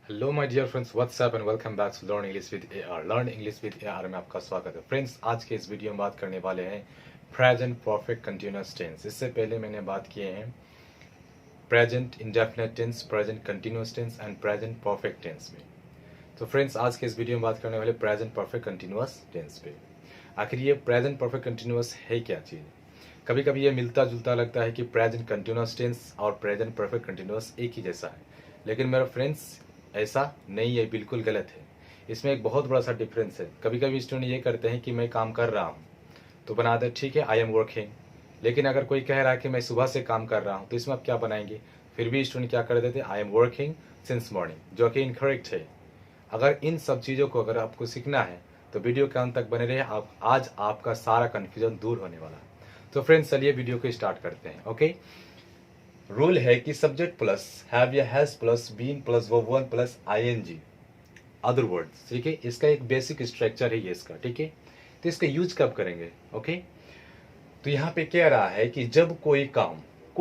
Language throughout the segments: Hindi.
Hello my dear friends, what's up and welcome back to learn English with AR. Learn English with AR में आपका स्वागत है। फ्रेंड्स, आज के इस वीडियो में बात करने वाले हैं प्रेजेंट परफेक्ट कंटिन्यूअस टेंस। इससे पहले मैंने बात किए हैं present indefinite tense, present continuous tense and present perfect tense में। तो फ्रेंड्स, आज के इस वीडियो में बात करने वाले प्रेजेंट परफेक्ट कंटिन्यूअस टेंस पे। आखिर ये प्रेजेंट परफेक्ट कंटिन्यूअस है क्या चीज़? कभी कभी ये मिलता जुलता लगता है कि प्रेजेंट कंटिन्यूअस टेंस और प्रेजेंट परफेक्ट कंटिन्यूअस एक ही जैसा है, लेकिन मेरा फ्रेंड्स ऐसा नहीं है, बिल्कुल गलत है। इसमें एक बहुत बड़ा सा डिफरेंस है। कभी कभी स्टूडेंट ये करते हैं कि मैं काम कर रहा हूँ तो बना दे ठीक है आई एम वर्किंग, लेकिन अगर कोई कह रहा है कि मैं सुबह से काम कर रहा हूँ तो इसमें आप क्या बनाएंगे? फिर भी स्टूडेंट क्या कर देते I am working since morning, जो कि इनकरेक्ट है। अगर इन सब चीज़ों को अगर आपको सीखना है तो वीडियो के अंत तक बने रहे। आप आज आपका सारा कन्फ्यूजन दूर होने वाला है। तो फ्रेंड्स, चलिए वीडियो को स्टार्ट करते हैं। ओके, रूल है कि सब्जेक्ट प्लस हैव या has plus been plus verb one plus ING other words. ठीक है, इसका एक बेसिक स्ट्रक्चर है ये इसका। ठीक है, तो इसका यूज कब करेंगे? ओके, तो यहाँ पे कह रहा है कि जब कोई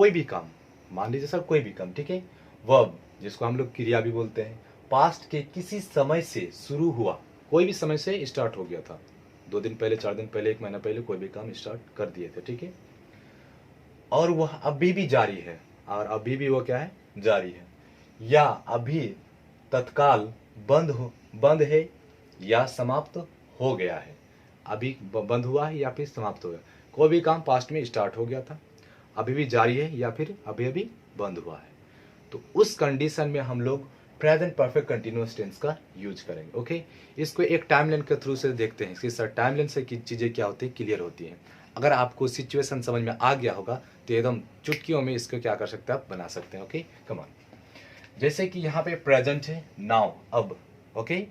भी काम, मान लीजिए सर कोई भी काम, ठीक है, वर्ब जिसको हम लोग क्रिया भी बोलते हैं, पास्ट के किसी समय से शुरू हुआ, कोई भी समय से स्टार्ट हो गया था, 2 दिन पहले, 4 दिन पहले, 1 महीना पहले कोई भी काम स्टार्ट कर दिए थे। ठीक है, और वह अभी भी जारी है, और अभी भी वो क्या है? जारी है, या अभी तत्काल बंद है या समाप्त हो गया है। अभी बंद हुआ है या फिर समाप्त हो गया। कोई भी काम पास्ट में स्टार्ट हो गया था, अभी भी जारी है या फिर अभी अभी बंद हुआ है, तो उस कंडीशन में हम लोग प्रेजेंट परफेक्ट कंटिन्यूअस टेंस का यूज करेंगे। ओके, इसको एक टाइमलाइन के थ्रू से देखते हैं कि सर टाइमलाइन से चीज़ें क्या होती है, क्लियर होती हैं। अगर आपको सिचुएशन समझ में आ गया होगा तो एकदम चुटकियों में इसको क्या कर सकते हैं, आप बना सकते हैं। Okay, come on. जैसे कि यहाँ पे प्रेजेंट है, नाउ, अब। ओके,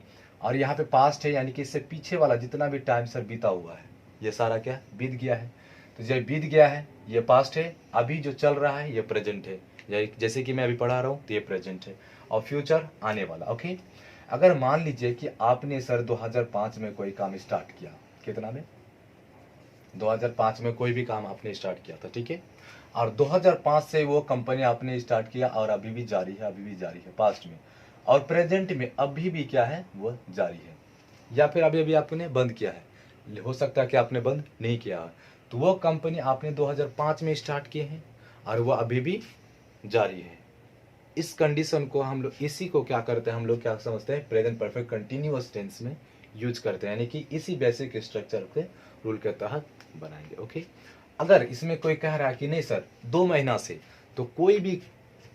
और यहाँ पे पास्ट है, यानी कि इससे पीछे वाला जितना भी टाइम सर बीता हुआ है ये सारा क्या बीत गया है। तो जब बीत गया है ये पास्ट है, अभी जो चल रहा है ये प्रेजेंट है, जैसे कि मैं अभी पढ़ा रहा हूँ तो ये प्रेजेंट है, और फ्यूचर आने वाला। ओके, अगर मान लीजिए कि आपने सर 2005 में कोई काम स्टार्ट किया, कितना में? 2005 में कोई भी काम आपने स्टार्ट किया था, ठीक है, और 2005 से वो कंपनी आपने स्टार्ट किया और अभी भी जारी है, अभी भी जारी है पास्ट में, और प्रेजेंट में अभी भी क्या है, वो जारी है, या फिर अभी अभी आपने बंद किया है। हो सकता है कि आपने बंद नहीं किया है, तो वो कंपनी आपने 2005 में स्टार्ट किए हैं और वो अभी भी जारी है। इस कंडीशन को हम लोग, इसी को क्या करते हैं, हम लोग क्या समझते हैं, प्रेजेंट परफेक्ट कंटिन्यूअस टेंस में यूज करते हैं, यानी कि इसी बेसिक स्ट्रक्चर के रूल के तहत बनाएंगे। ओके, अगर इसमें कोई कह रहा है कि नहीं सर 2 महीना से, तो कोई भी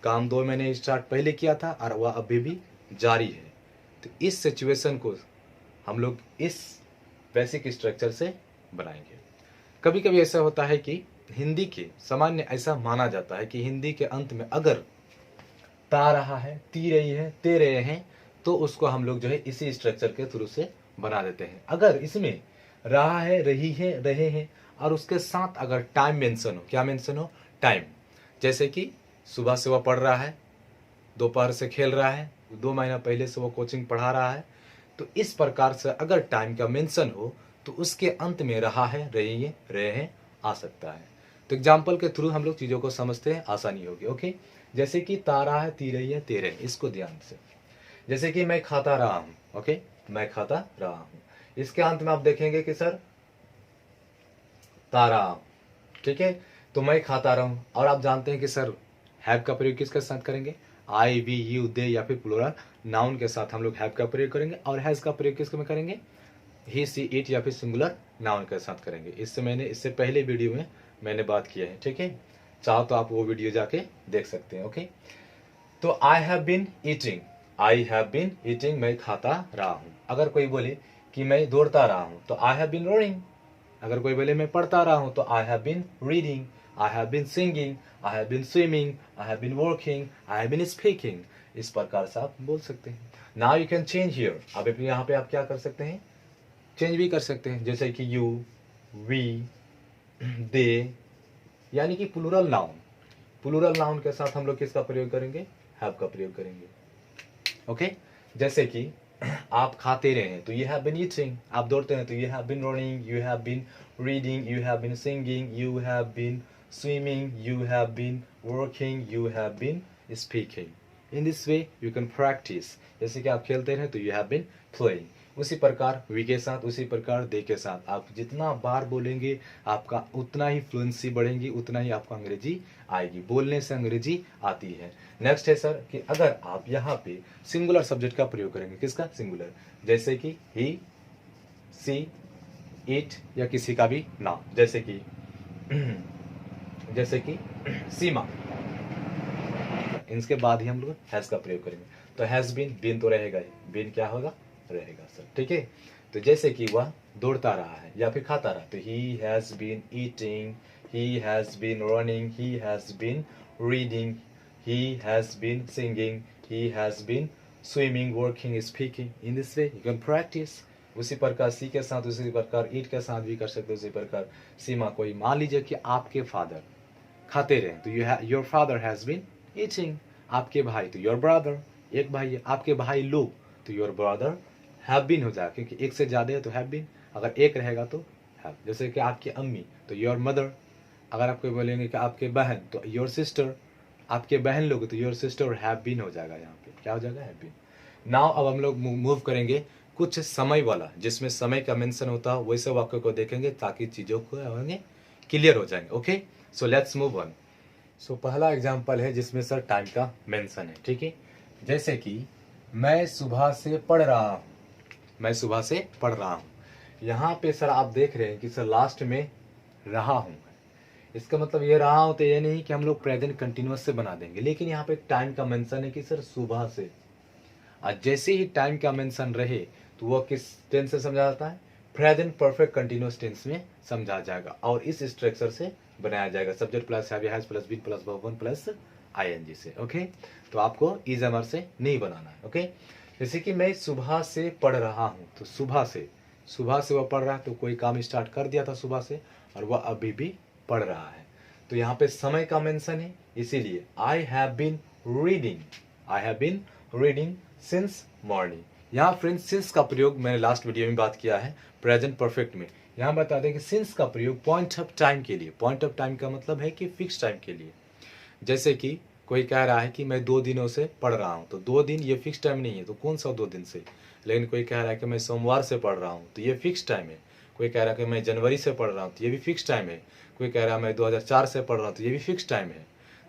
काम 2 महीने स्टार्ट पहले किया था और वह अभी भी जारी है, तो इस सिचुएशन को हम लोग इस बेसिक स्ट्रक्चर से बनाएंगे। कभी कभी ऐसा होता है कि हिंदी के सामान्य ऐसा माना जाता है कि हिंदी के अंत में अगर ता रहा है, ती रही है, ते रहे हैं, तो उसको हम लोग जो है इसी स्ट्रक्चर के थ्रू से बना देते हैं। अगर इसमें रहा है, रही है, रहे हैं, और उसके साथ अगर टाइम मेंशन हो, क्या मेंशन हो? टाइम। जैसे कि सुबह से वह पढ़ रहा है, दोपहर से खेल रहा है, 2 महीना पहले से वो कोचिंग पढ़ा रहा है, तो इस प्रकार से अगर टाइम का मेंशन हो तो उसके अंत में रहा है, रही है, रहे हैं आ सकता है। तो एग्जाम्पल के थ्रू हम लोग चीज़ों को समझते हैं, आसानी होगी। ओके, जैसे कि ता रहा है, ती रही है, ते रहे हैं, इसको ध्यान से। जैसे कि मैं खाता रहा हूँ। ओके, मैं खाता रहा हूँ, इसके अंत में आप देखेंगे कि सर ता रहा हूँ, ठीक है, तो मैं खाता रहा हूँ। और आप जानते हैं कि सर हैव का प्रयोग किसके साथ करेंगे? आई, वी, यू, दे या फिर प्लूरल नाउन के साथ हम लोग हैव का प्रयोग करेंगे, और हैज का प्रयोग किसके में करेंगे? ही, सी, इट या फिर सिंगुलर नाउन के साथ करेंगे। इससे पहले वीडियो में मैंने बात किया है, ठीक है, चाहो तो आप वो वीडियो जाके देख सकते हैं। ओके, तो आई हैव बीन ईटिंग, मैं खाता रहा हूँ। अगर कोई बोले कि मैं दौड़ता रहा हूँ तो आई हैव बीन रनिंग। अगर कोई बोले मैं पढ़ता रहा हूँ तो I have been reading, I have been singing, I have been swimming, I have been working, I have been speaking. इस प्रकार से आप बोल सकते हैं। Now you can change here. अब यहाँ पे आप क्या कर सकते हैं, चेंज भी कर सकते हैं, जैसे कि यू, वी, दे, यानी कि प्लूरल नाउन के साथ हम लोग किसका प्रयोग करेंगे? हैव का प्रयोग करेंगे। ओके, जैसे कि आप खाते रहे हैं तो यू हैव बीन ईटिंग, आप दौड़ते हैं तो you have been running, you have been reading, you have been singing, you have been swimming, you have been working, you have been speaking. In this way you can practice, जैसे कि आप खेलते रहे तो यू हैव बीन प्लेइंग। उसी प्रकार वी के साथ, उसी प्रकार दे के साथ आप जितना बार बोलेंगे आपका उतना ही फ्लुएंसी बढ़ेंगी, उतना ही आपको अंग्रेजी आएगी, बोलने से अंग्रेजी आती है। नेक्स्ट है सर कि अगर आप यहाँ पे सिंगुलर सब्जेक्ट का प्रयोग करेंगे, किसका? सिंगुलर, जैसे कि ही, सी, इट या किसी का भी नाम, जैसे कि सीमा, इनके बाद ही हम लोग हैज का प्रयोग करेंगे। तो हैज बीन तो रहेगा ही, बीन क्या होगा? रहेगा सर, ठीक है। तो जैसे कि वह दौड़ता रहा है या फिर खाता रहा, तो he has been eating, he has been running, he has been reading, he has been singing, he has been swimming, working, speaking. In this way you can practice. उसी प्रकार सी के साथ, उसी प्रकार ईट के साथ भी कर सकते हो। उसी प्रकार सीमा, कोई मान लीजिए कि आपके फादर खाते रहे तो your father has been eating. आपके भाई तो योर ब्रदर, एक भाई है। आपके भाई लोग तो योर ब्रदर हैव बीन हो जाएगा, क्योंकि एक से ज्यादा है तो हैव बीन, अगर एक रहेगा तो हैव। जैसे कि आपकी अम्मी तो योर मदर, अगर आपको बोलेंगे कि आपके बहन तो योर सिस्टर, आपके बहन लोग तो योर सिस्टर, हैव बीन हो जाएगा। यहाँ पे क्या हो जाएगा? Have been. नाउ अब हम लोग मूव करेंगे कुछ समय वाला, जिसमें समय का मेंशन होता है, वैसे वाक्य को देखेंगे ताकि चीजों को क्लियर हो जाएंगे। Okay, so let's move on. So पहला एग्जाम्पल है जिसमें सर टाइम का मेंशन है, ठीक है। जैसे कि मैं सुबह से पढ़ रहा हूँ, मैं सुबह से पढ़ रहा हूँ। यहाँ पे सर आप देख रहे हैं कि सर लास्ट में रहा हूँ, इसका मतलब ये रहा हूँ तो ये नहीं कि हम लोग प्रेजेंट कंटिन्यूअस से बना देंगे, लेकिन यहाँ पे टाइम का मेंशन है कि सर सुबह से। आज जैसे ही टाइम का मेंशन रहे तो वो किस टेंस से समझा जाता है? प्रेजेंट परफेक्ट कंटिन्यूअस टेंस में समझा जाएगा, और इस स्ट्रक्चर से बनाया जाएगा, subject plus have has plus been plus verb one plus ING से। ओके, तो आपको इज एमआर से नहीं बनाना है। ओके, जैसे कि मैं सुबह से पढ़ रहा हूँ, तो सुबह से वह पढ़ रहा है, तो कोई काम स्टार्ट कर दिया था सुबह से और वह अभी भी पढ़ रहा है। तो यहाँ पे समय का मेंशन है, इसीलिए I have been reading since morning. यहाँ फ्रेंड्स सिंस का प्रयोग मैंने लास्ट वीडियो में बात किया है प्रेजेंट परफेक्ट में। यहाँ बता दें कि सिंस का प्रयोग पॉइंट ऑफ टाइम के लिए, पॉइंट ऑफ टाइम का मतलब है कि फिक्स टाइम के लिए। जैसे कि कोई कह रहा है कि मैं 2 दिनों से पढ़ रहा हूँ, तो 2 दिन ये फिक्स टाइम नहीं है, तो कौन सा 2 दिन से। लेकिन कोई कह रहा है कि मैं सोमवार से पढ़ रहा हूँ, तो ये फिक्स टाइम है। कोई कह रहा है कि मैं जनवरी से पढ़ रहा हूँ, तो ये भी फिक्स टाइम है। कोई कह रहा है मैं 2004 से पढ़ रहा हूँ, तो ये भी फिक्स टाइम है।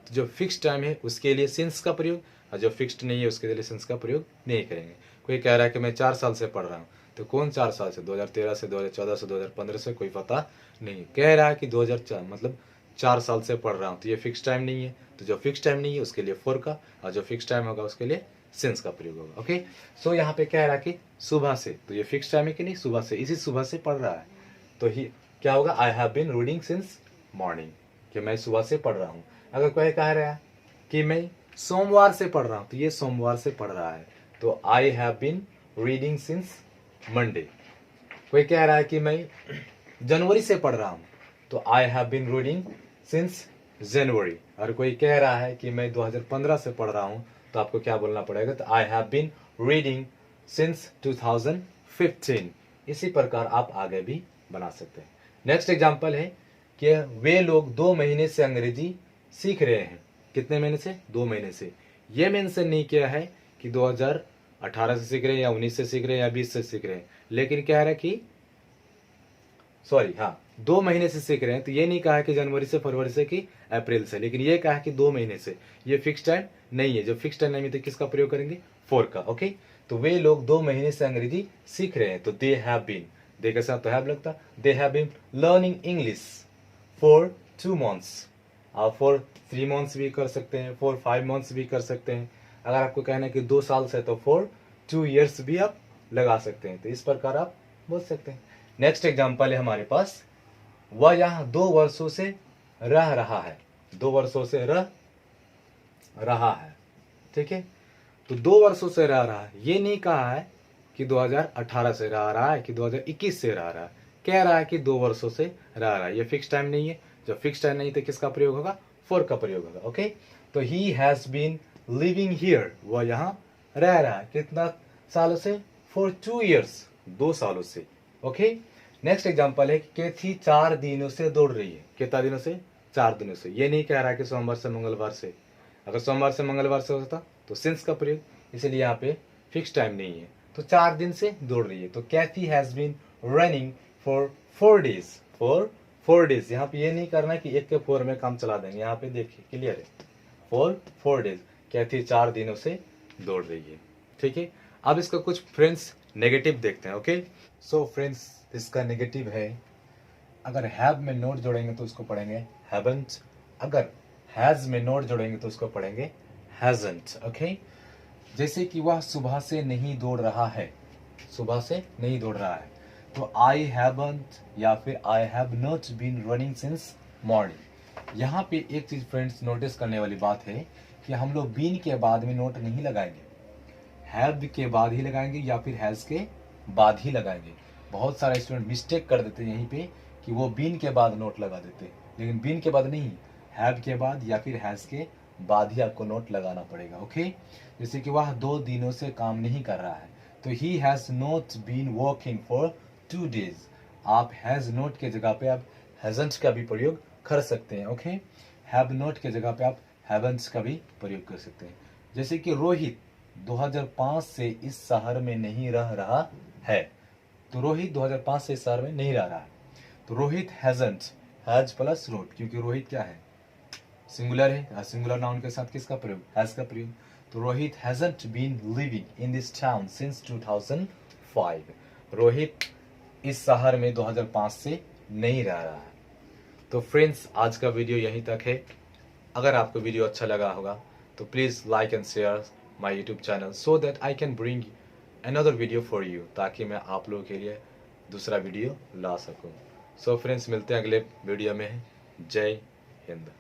तो जो फिक्स टाइम है उसके लिए सिंस का प्रयोग, और जो फिक्स्ड नहीं है उसके लिए सिंस का प्रयोग नहीं करेंगे। कोई कह रहा है कि मैं 4 साल से पढ़ रहा हूँ, तो कौन 4 साल से? 2013 से, 2014 से, 2015 से, कोई पता नहीं। कह रहा है कि 2004 मतलब 4 साल से पढ़ रहा हूँ, तो ये फिक्स टाइम नहीं है। तो जो फिक्स टाइम नहीं है उसके लिए फॉर का, और जो फिक्स टाइम होगा उसके लिए सिंस का प्रयोग होगा। ओके, सो यहाँ पे कह रहा है कि सुबह से, तो ये फिक्स टाइम है कि नहीं? सुबह से, इसी सुबह से पढ़ रहा है, तो ही क्या होगा? I have been reading since morning, कि मैं सुबह से पढ़ रहा हूँ। अगर कोई कह रहा है कि मैं सोमवार से पढ़ रहा हूँ, तो ये सोमवार से पढ़ रहा है, तो I have been reading since Monday. कोई कह रहा है कि मैं जनवरी से पढ़ रहा हूँ, तो I have been reading since January. और कोई कह रहा है कि मैं 2015 से पढ़ रहा हूँ, तो आपको क्या बोलना पड़ेगा? तो I have been reading since 2015। इसी प्रकार आप आगे भी बना सकते हैं। नेक्स्ट एग्जाम्पल है कि वे लोग 2 महीने से अंग्रेजी सीख रहे हैं। कितने महीने से? 2 महीने से। ये मेंशन नहीं किया है कि 2018 से सीख रहे हैं या 19 से सीख रहे हैं या 20 से सीख रहे हैं, लेकिन कह रहा है कि 2 महीने से सीख रहे हैं। तो ये नहीं कहा है कि जनवरी से, फरवरी से, कि अप्रैल से, लेकिन ये कहा है कि 2 महीने से। ये फिक्स टाइम नहीं है। जो फिक्स टाइम नहीं है तो किसका प्रयोग करेंगे? फॉर का। ओके, तो वे लोग 2 महीने से अंग्रेजी सीख रहे हैं, तो दे हैव बीन, दे के साथ तो हैव लगता, they have been learning English for 2 months. आप फॉर 3 मंथ्स भी कर सकते हैं, फॉर 5 मंथ्स भी कर सकते हैं। अगर आपको कहना है कि 2 साल से, तो फॉर 2 ईयर्स भी आप लगा सकते हैं। तो इस प्रकार आप बोल सकते हैं। नेक्स्ट एग्जाम्पल है हमारे पास, वह यहाँ 2 वर्षों से रह रहा है। 2 वर्षों से रह रहा है, ठीक है। तो 2 वर्षों से रह रहा है, ये नहीं कहा है कि 2018 से रह रहा है कि 2021 से रह रहा है। कह रहा है कि 2 वर्षों से रह रहा है। ये फिक्स टाइम नहीं है। जब फिक्स टाइम नहीं तो किसका प्रयोग होगा? फॉर का प्रयोग होगा। ओके, तो he has been living here, वह यहाँ रह रहा है। कितना सालों से? फॉर 2 ईयर्स, 2 सालों से। ओके, नेक्स्ट एग्जांपल है केथी 4 दिनों से दौड़ रही है। कितना दिनों से? 4 दिनों से। ये नहीं कह रहा है कि सोमवार से मंगलवार से। अगर सोमवार से मंगलवार से होता तो सिंस का प्रयोग, इसलिए यहाँ पे फिक्स टाइम नहीं है। तो 4 दिन से दौड़ रही है। तो Kathy has been running for 4 days, for 4 days. यहाँ पे ये नहीं करना कि 1 के 4 में काम चला देंगे, यहाँ पे देखिए क्लियर है, फॉर 4 डेज। कैथी 4 दिनों से दौड़ रही है। ठीक है, अब इसका कुछ फ्रेंड्स नेगेटिव देखते हैं। ओके, सो फ्रेंड्स इसका नेगेटिव है, अगर हैव में नोट जोड़ेंगे तो उसको पढ़ेंगे हैवंट, अगर हैज में नोट जोड़ेंगे तो उसको पढ़ेंगे हैजंट। ओके, जैसे कि वह सुबह से नहीं दौड़ रहा है, सुबह से नहीं दौड़ रहा है, तो आई हैवंट या फिर I have not been running since morning. यहाँ पे एक चीज फ्रेंड्स नोटिस करने वाली बात है कि हम लोग बीन के बाद में नोट नहीं लगाएंगे, हैव के बाद ही लगाएंगे या फिर हैज के बाद ही लगाएंगे। बहुत सारे स्टूडेंट मिस्टेक कर देते हैं यहीं पे कि वो बीन के बाद नोट लगा देते हैं, लेकिन बीन के बाद नहीं, हैव के बाद या फिर हैज के बाद ही आपको नोट लगाना पड़ेगा। ओके, जैसे कि वह 2 दिनों से काम नहीं कर रहा है, तो he has not been working for 2 days. आप हैज नॉट के जगह पे आप हैजंट का भी प्रयोग कर सकते हैं। ओके, हैव नॉट के जगह पे आप हैवंट का भी प्रयोग कर सकते हैं। जैसे कि रोहित 2005 से इस शहर में नहीं रह रहा है, तो रोहित 2005 से इस शहर में नहीं रह रहा है, तो Rohit hasn't, has plus not, क्योंकि रोहित क्या है, सिंगुलर है, सिंगुलर नाउन के साथ किसका प्रयोग, हैज का प्रयोग। तो Rohit hasn't been living in this town since 2005। रोहित इस शहर में 2005 से नहीं रह रहा है। तो फ्रेंड्स आज का वीडियो यहीं तक है। अगर आपको वीडियो अच्छा लगा होगा तो please like and share my YouTube channel so that I can bring another video for you, ताकि मैं आप लोगों के लिए दूसरा वीडियो ला सकूं। सो फ्रेंड्स मिलते हैं अगले वीडियो में। जय हिंद।